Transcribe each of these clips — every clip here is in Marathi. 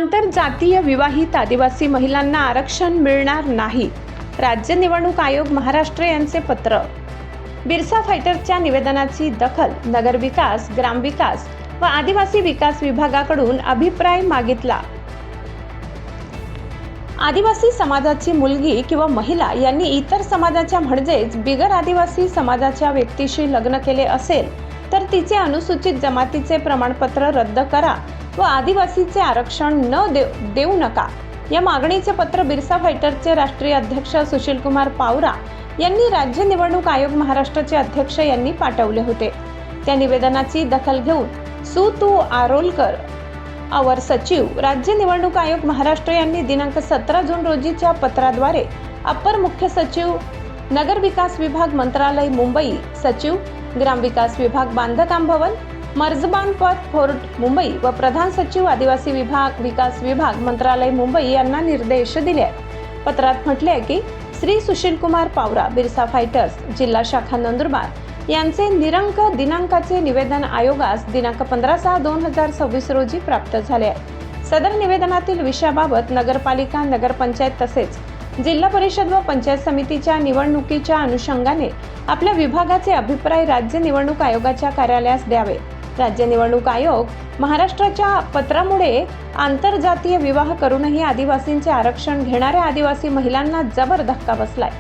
आंतरजातीय विवाहित आदिवासी महिलांना आरक्षण मिळणार नाही. राज्य निवडणूक आयोग महाराष्ट्र यांचे पत्र. बिरसा फायटरच्या निवेदनाची दखल. नगरविकास, ग्रामविकास व आदिवासी विकास विभागाकडून अभिप्राय मागितला. आदिवासी समाजाची मुलगी किंवा महिला यांनी इतर समाजाच्या म्हणजेच बिगर आदिवासी समाजाच्या व्यक्तीशी लग्न केले असेल तर तिचे अनुसूचित जमातीचे प्रमाणपत्र रद्द करा व आदिवासीचे आरक्षण देऊ नका या मागणीचे पत्र बिरसा फायटरचे राष्ट्रीय अध्यक्ष सुशीलकुमार पावरा यांनी राज्य निवडणूक आयोग महाराष्ट्राचे अध्यक्ष यांनी पाठवले होते. त्या निवेदनाची दखल घेऊन तू आरोलकर अवर सचिव राज्य निवडणूक आयोग महाराष्ट्र यांनी दिनांक 17 जून रोजीच्या पत्राद्वारे अपर मुख्य सचिव नगरविकास विभाग मंत्रालय मुंबई, सचिव ग्रामविकास विभाग बांधकाम भवन मर्जबान पथ फोर्ट मुंबई व प्रधान सचिव आदिवासी विकास विभाग मंत्रालय मुंबई यांना निर्देश दिले. पत्रात म्हटले की श्री सुशीलकुमार पावरा, बिरसा फायटर्स, जिल्हा शाखा नंदुरबार यांचे दिनांकाचे निवेदन आयोगास दिनांक 15/6/2026 रोजी प्राप्त झाले आहे. सदर निवेदनातील विषयाबाबत नगरपालिका, नगरपंचायत तसेच जिल्हा परिषद व पंचायत समितीच्या निवडणुकीच्या अनुषंगाने आपल्या विभागाचे अभिप्राय राज्य निवडणूक आयोगाच्या कार्यालयास द्यावे. राज्य निवडणूक आयोग महाराष्ट्राच्या पत्रामुळे आंतरजातीय विवाह करूनही आदिवासींचे आरक्षण घेणाऱ्या आदिवासी महिलांना जबर धक्का बसलाय.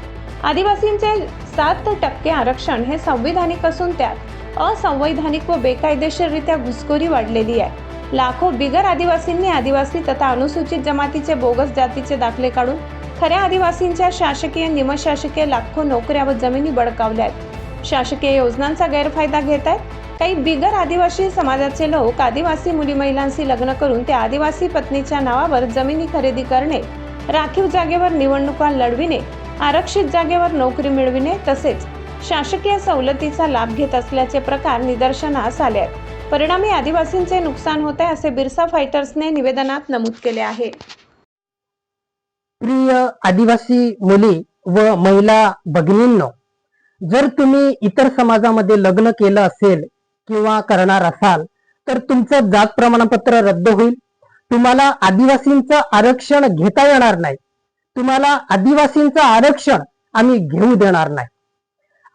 आदिवासींचे 7% आरक्षण हे संविधानिक असून त्यात असंवैधानिक व बेकायदेशीररित्या घुसखोरी वाढलेली आहे. लाखो बिगर आदिवासींनी आदिवासी तथा अनुसूचित जमातीचे बोगस जातीचे दाखले काढून खऱ्या आदिवासींच्या शासकीय, निमशासकीय लाखो नोकऱ्या व जमिनी बळकावल्या आहेत. शासकीय योजनांचा गैरफायदा घेत आहेत. काही बिगर आदिवासी समाजाचे लोक आदिवासी मुली महिलांशी लग्न करून त्या आदिवासी पत्नीच्या नावावर जमिनी खरेदी करणे, राखीव जागेवर निवडणुका लढविणे, आरक्षित जागेवर नोकरी मिळविणे तसेच शासकीय सवलतीचा लाभ घेत असल्याचे प्रकार निदर्शनास आले आहेत. परिणामी आदिवासींचे नुकसान होते असे बिरसा फायटर्सने निवेदनात नमूद केले आहे. प्रिय आदिवासी मुली व महिला भगिनींनो, जर तुम्ही इतर समाजामध्ये लग्न केलं असेल किंवा करणार असाल तर तुमचं जात प्रमाणपत्र रद्द होईल. तुम्हाला आदिवासींचं आरक्षण घेता येणार नाही. तुम्हाला आदिवासींचं आरक्षण आम्ही घेऊ देणार नाही.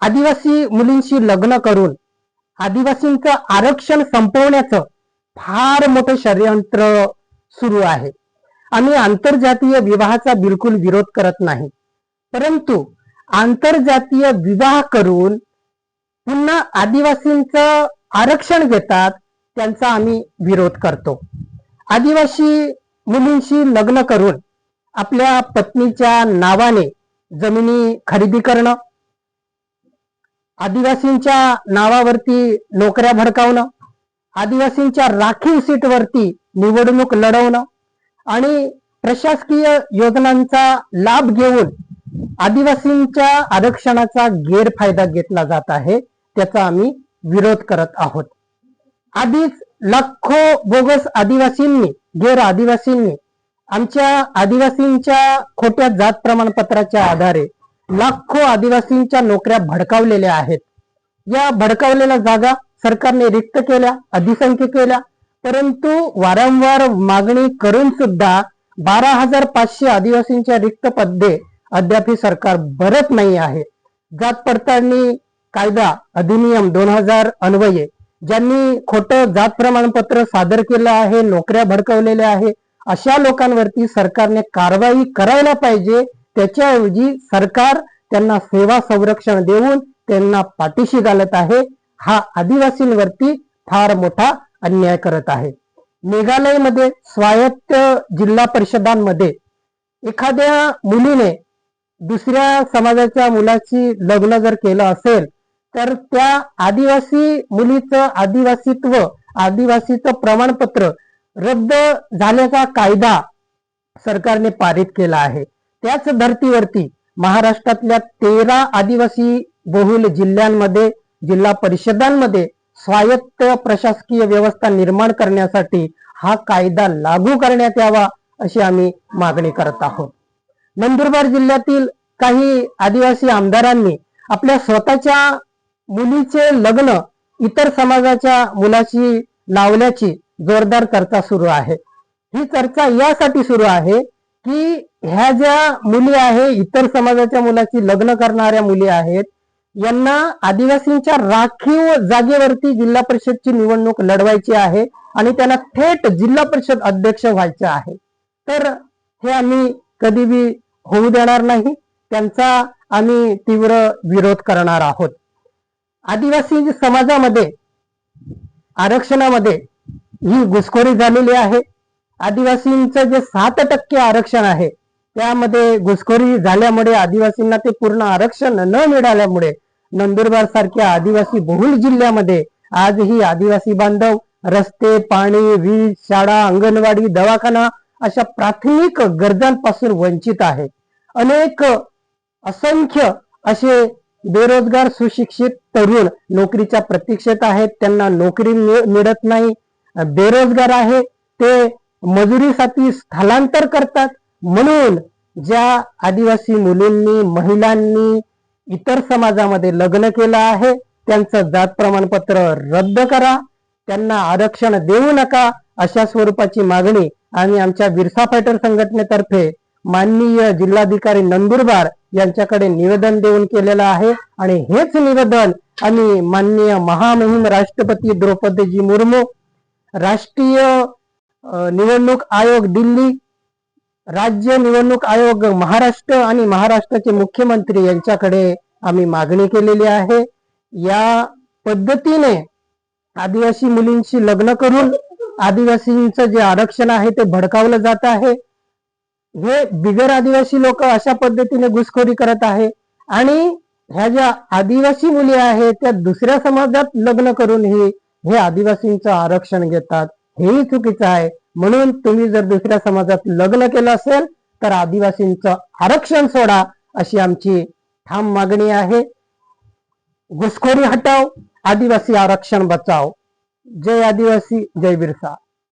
आदिवासी मुलींशी लग्न करून आदिवासींचं आरक्षण संपवण्याचं फार मोठं षडयंत्र सुरू आहे. आम्ही आंतरजातीय विवाहाचा बिलकुल विरोध करत नाही, परंतु आंतरजातीय विवाह करून पुन्हा आदिवासींचं आरक्षण घेतात त्यांचा आम्ही विरोध करतो. आदिवासी मुलींशी लग्न करून आपल्या पत्नीच्या नावाने जमिनी खरेदी करणं, आदिवासींच्या नावावरती नोकऱ्या भडकावणं, आदिवासींच्या राखीव सीटवरती निवडणूक लढवणं आणि प्रशासकीय योजनांचा लाभ घेऊन आदिवासींच्या आरक्षणाचा गैरफायदा घेतला जात आहे, त्याचा आम्ही विरोध करत आहोत. आधीच लाखो बोगस आदिवासींनी, गैर आदिवासींनी आमच्या आदिवासींच्या खोट्या जात प्रमाणपत्राच्या आधारे लाखो आदिवासींच्या नोकऱ्या भडकावलेल्या आहेत. या भडकावलेल्या जागा सरकारने रिक्त केल्या, अधिसंख्य केल्या, परंतु वारंवार मागणी करून सुद्धा 12,500 आदिवासींच्या रिक्त पदे अद्याप सरकार भरत नाही आहे. जात पडताळणी कायदा अधिनियम 2000 अन्वये ज्यांनी खोटं जात प्रमाणपत्र सादर केलं आहे, नोकऱ्या भडकवलेल्या आहे, अशा लोकांवरती सरकारने कारवाई करायला पाहिजे. त्याच्याऐवजी सरकार त्यांना सेवा संरक्षण देऊन त्यांना पाठीशी घालत आहे. हा आदिवासींवरती फार मोठा अन्याय करत आहे. मेघालयमध्ये स्वायत्त जिल्हा परिषदांमध्ये एखाद्या मुलीने दुसऱ्या समाजाच्या मुलाची लग्न जर केलं असेल तर त्या आदिवासी मुलीचं आदिवासीचं प्रमाणपत्र रद्द झाल्याचा कायदा सरकारने पारित केला आहे. त्याच धर्तीवरती महाराष्ट्रातल्या 13 आदिवासी बहुल जिल्ह्यांमध्ये, जिल्हा परिषदांमध्ये स्वायत्त प्रशासकीय व्यवस्था निर्माण करण्यासाठी हा कायदा लागू करण्यात यावा अशी आम्ही मागणी करत आहोत. नंदुरबार जिल्ह्यातील काही आदिवासी आमदारांनी आपल्या स्वतःच्या मुलीचे लग्न इतर समाजाच्या मुलाशी लावल्याची जोरदार चर्चा सुरू आहे. ही चर्चा यासाठी सुरू आहे की ह्या ज्या मुली आहे, इतर समाजाच्या मुलाची लग्न करणाऱ्या मुली आहेत, यांना आदिवासींच्या राखीव जागेवरती जिल्हा परिषदची निवडणूक लढवायची आहे आणि त्यांना थेट जिल्हा परिषद अध्यक्ष व्हायचे आहे. तर हे आम्ही कधी बी होऊ देणार नाही, त्यांचा आम्ही तीव्र विरोध करणार आहोत. आदिवासी समाजामध्ये आरक्षणामध्ये ही घुसखोरी झालेली आहे. आदिवासींचं जे 7% आरक्षण आहे त्यामध्ये घुसखोरी झाल्यामुळे आदिवासींना ते पूर्ण आरक्षण न मिळाल्यामुळे नंदुरबार सारख्या आदिवासी बहुल जिल्ह्यामध्ये आजही आदिवासी बांधव रस्ते, पाणी, वीज, शाळा, अंगणवाडी, दवाखाना अशा प्राथमिक गरजांपासून वंचित आहे. अनेक असंख्य असे बेरोजगार सुशिक्षित तरुण नोकरीच्या प्रतीक्षेत आहेत, त्यांना नोकरी मिळत नाही, बेरोजगार आहे, ते मजुरीसाठी स्थलांतर करतात. म्हणून ज्या आदिवासी मुलींनी, महिलांनी इतर समाजामध्ये लग्न केलं आहे त्यांचं जात प्रमाणपत्र रद्द करा, त्यांना आरक्षण देऊ नका, अशा स्वरूपाची मागणी आम्ही आमच्या बिरसा फायटर संघटनेतर्फे माननीय जिल्हाधिकारी नंदुरबार यांच्याकडे निवेदन देऊन केलेलं आहे. आणि हेच निवेदन आम्ही माननीय महामहिम राष्ट्रपती द्रौपदीजी मुर्मू, राष्ट्रीय निवडणूक आयोग दिल्ली, राज्य निवडणूक आयोग महाराष्ट्र आणि महाराष्ट्राचे मुख्यमंत्री यांच्याकडे आम्ही मागणी केलेली आहे. या पद्धतीने आदिवासी मुलींशी लग्न करून आदिवासींचं जे आरक्षण आहे ते भडकावलं जात आहे. हे बिगर आदिवासी लोक अशा पद्धतीने घुसखोरी करत आहे आणि ह्या ज्या आदिवासी मुली आहेत त्या दुसऱ्या समाजात लग्न करून हे आदिवासींचं आरक्षण घेतात. हेही चुकीचं आहे. म्हणून तुम्ही जर दुसऱ्या समाजात लग्न केलं असेल तर आदिवासींचं आरक्षण सोडा, अशी आमची ठाम मागणी आहे. घुसखोरी हटाव, आदिवासी आरक्षण बचाव. जय आदिवासी, जय बिरसा.